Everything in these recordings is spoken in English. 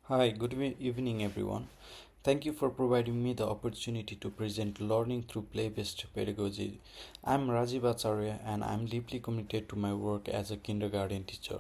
Hi, evening everyone. Thank you for providing me the opportunity to present learning through play-based pedagogy. I'm Rajiv Acharya and I'm deeply committed to my work as a kindergarten teacher.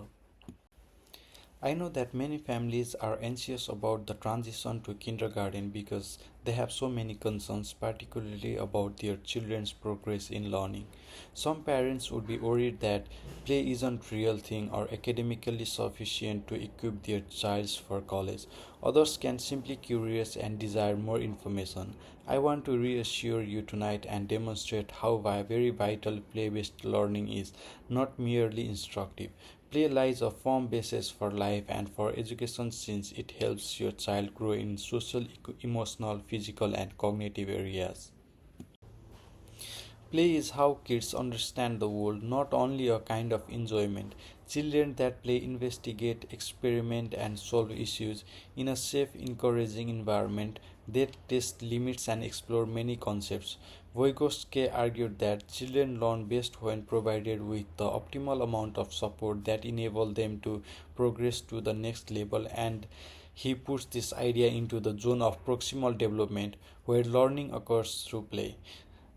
I know that many families are anxious about the transition to kindergarten because they have so many concerns, particularly about their children's progress in learning. Some parents would be worried that play isn't real thing or academically sufficient to equip their child for college. Others can simply curious and desire more information. I want to reassure you tonight and demonstrate how very vital play-based learning is, not merely instructive. Play lies a firm basis for life and for education since it helps your child grow in social, emotional, physical, and cognitive areas. Play is how kids understand the world, not only a kind of enjoyment. Children that play investigate, experiment, and solve issues in a safe, encouraging environment. They test limits and explore many concepts. Vygotsky argued that children learn best when provided with the optimal amount of support that enable them to progress to the next level, and he puts this idea into the zone of proximal development where learning occurs through play.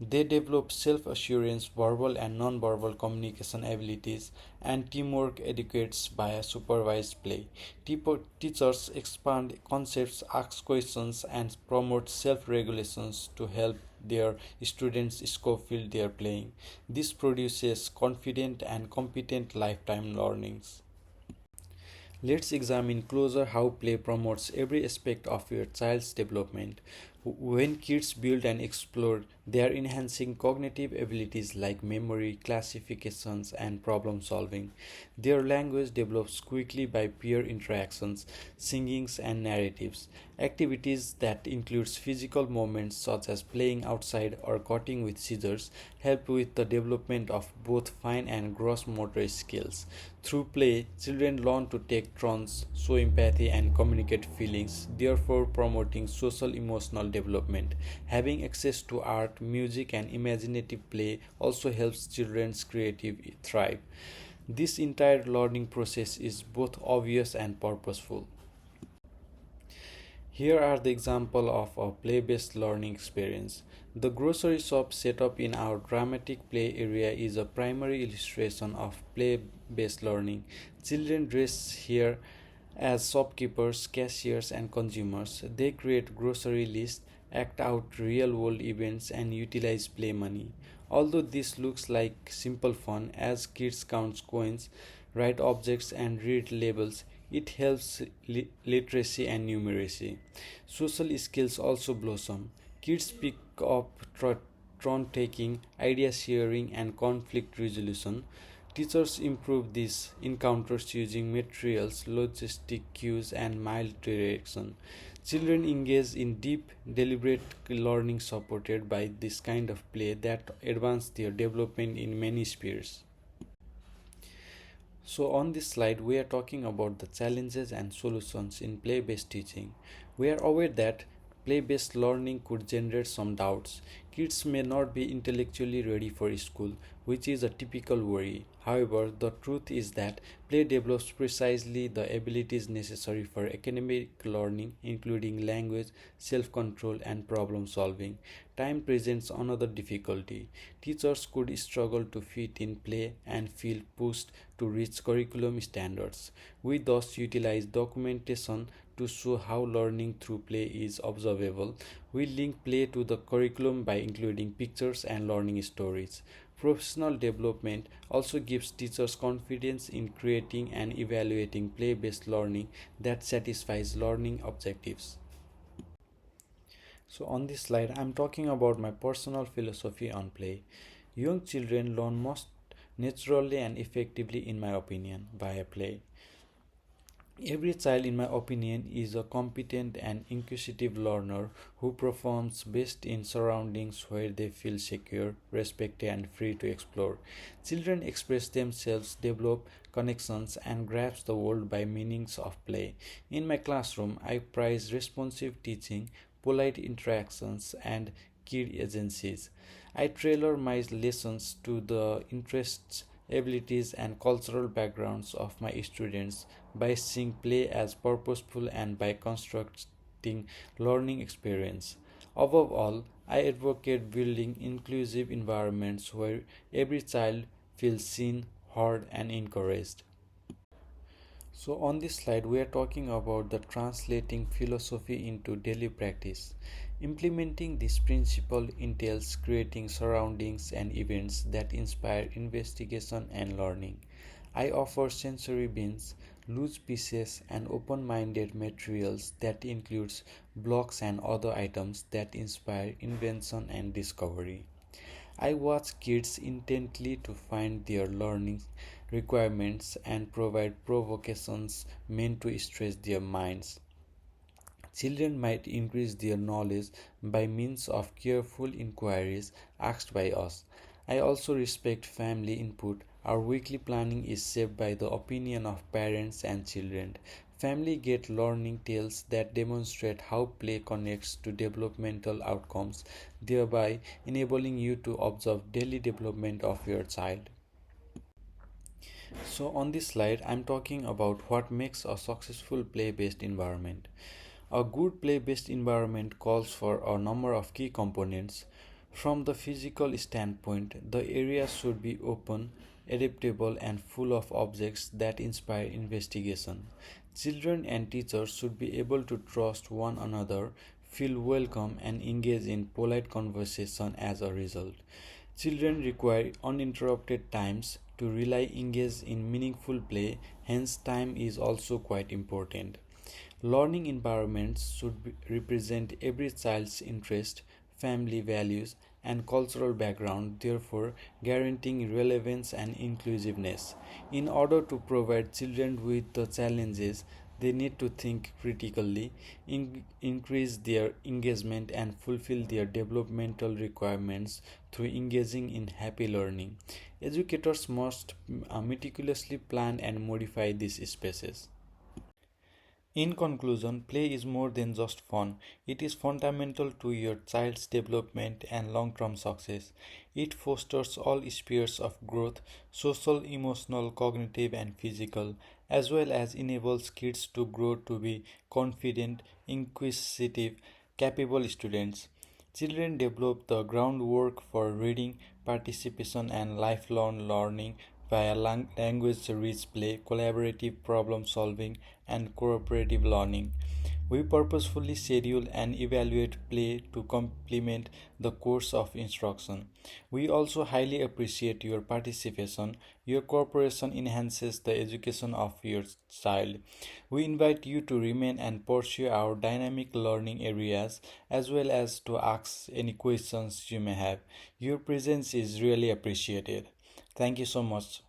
They develop self assurance, verbal and non verbal communication abilities, and teamwork educates by a supervised play. Teachers expand concepts, ask questions, and promote self regulations to help their students scope field their playing. This produces confident and competent lifetime learnings. Let's examine closer how play promotes every aspect of your child's development. When kids build and explore, they are enhancing cognitive abilities like memory, classifications, and problem solving. Their language develops quickly by peer interactions, singings, and narratives. Activities that includes physical movements such as playing outside or cutting with scissors help with the development of both fine and gross motor skills. Through play, children learn to take turns, show empathy, and communicate feelings, therefore promoting social emotional development. Having access to art, music, and imaginative play also helps children's creative thrive. This entire learning process is both obvious and purposeful. Here are the example of a play-based learning experience. The grocery shop set up in our dramatic play area is a primary illustration of play-based learning. Children dress here as shopkeepers, cashiers, and consumers. They create grocery lists, act out real-world events, and utilize play money. Although this looks like simple fun as kids count coins, write objects, and read labels, it helps literacy and numeracy. Social skills also blossom. Kids pick up turn taking, idea sharing, and conflict resolution. Teachers improve these encounters using materials, logistic cues, and mild direction. Children engage in deep, deliberate learning supported by this kind of play that advance their development in many spheres. So on this slide, we are talking about the challenges and solutions in play-based teaching. We are aware that play-based learning could generate some doubts. Kids may not be intellectually ready for school, which is a typical worry. However, the truth is that play develops precisely the abilities necessary for academic learning, including language, self-control, and problem solving. Time presents another difficulty. Teachers could struggle to fit in play and feel pushed to reach curriculum standards. We thus utilize documentation to show how learning through play is observable. We link play to the curriculum by including pictures and learning stories. Professional development also gives teachers confidence in creating and evaluating play based learning that satisfies learning objectives. So, on this slide, I'm talking about my personal philosophy on play. Young children learn most naturally and effectively, in my opinion, via play. Every child, in my opinion, is a competent and inquisitive learner who performs best in surroundings where they feel secure, respected, and free to explore. Children express themselves, develop connections, and grasp the world by meanings of play. In my classroom, I prize responsive teaching, polite interactions, and kid agencies. I tailor my lessons to the interests, abilities, and cultural backgrounds of my students by seeing play as purposeful and by constructing learning experience. Above all, I advocate building inclusive environments where every child feels seen, heard, and encouraged. So, on this slide, we are talking about the translating philosophy into daily practice. Implementing this principle entails creating surroundings and events that inspire investigation and learning. I offer sensory bins, loose pieces, and open minded materials that includes blocks and other items that inspire invention and discovery. I watch kids intently to find their learning requirements and provide provocations meant to stretch their minds. Children might increase their knowledge by means of careful inquiries asked by us. I also respect family input. Our weekly planning is shaped by the opinion of parents and children. Family get learning tales that demonstrate how play connects to developmental outcomes, thereby enabling you to observe daily development of your child. So on this slide, I'm talking about what makes a successful play-based environment. A good play-based environment calls for a number of key components. From the physical standpoint, the area should be open, adaptable, and full of objects that inspire investigation. Children and teachers should be able to trust one another, feel welcome, and engage in polite conversation as a result. Children require uninterrupted times to really engage in meaningful play, hence, time is also quite important. Learning environments should represent every child's interest, family values, and cultural background, therefore, guaranteeing relevance and inclusiveness. In order to provide children with the challenges, they need to think critically, increase their engagement, and fulfill their developmental requirements through engaging in happy learning. Educators must meticulously plan and modify these spaces. In conclusion, play is more than just fun. It is fundamental to your child's development and long term success. It fosters all spheres of growth social, emotional, cognitive, and physical, as well as enables kids to grow to be confident, inquisitive, capable students. Children develop the groundwork for reading, participation, and lifelong learning via language rich play, collaborative problem solving, and cooperative learning. We purposefully schedule and evaluate play to complement the course of instruction. We also highly appreciate your participation. Your cooperation enhances the education of your child. We invite you to remain and pursue our dynamic learning areas as well as to ask any questions you may have. Your presence is really appreciated. Thank you so much.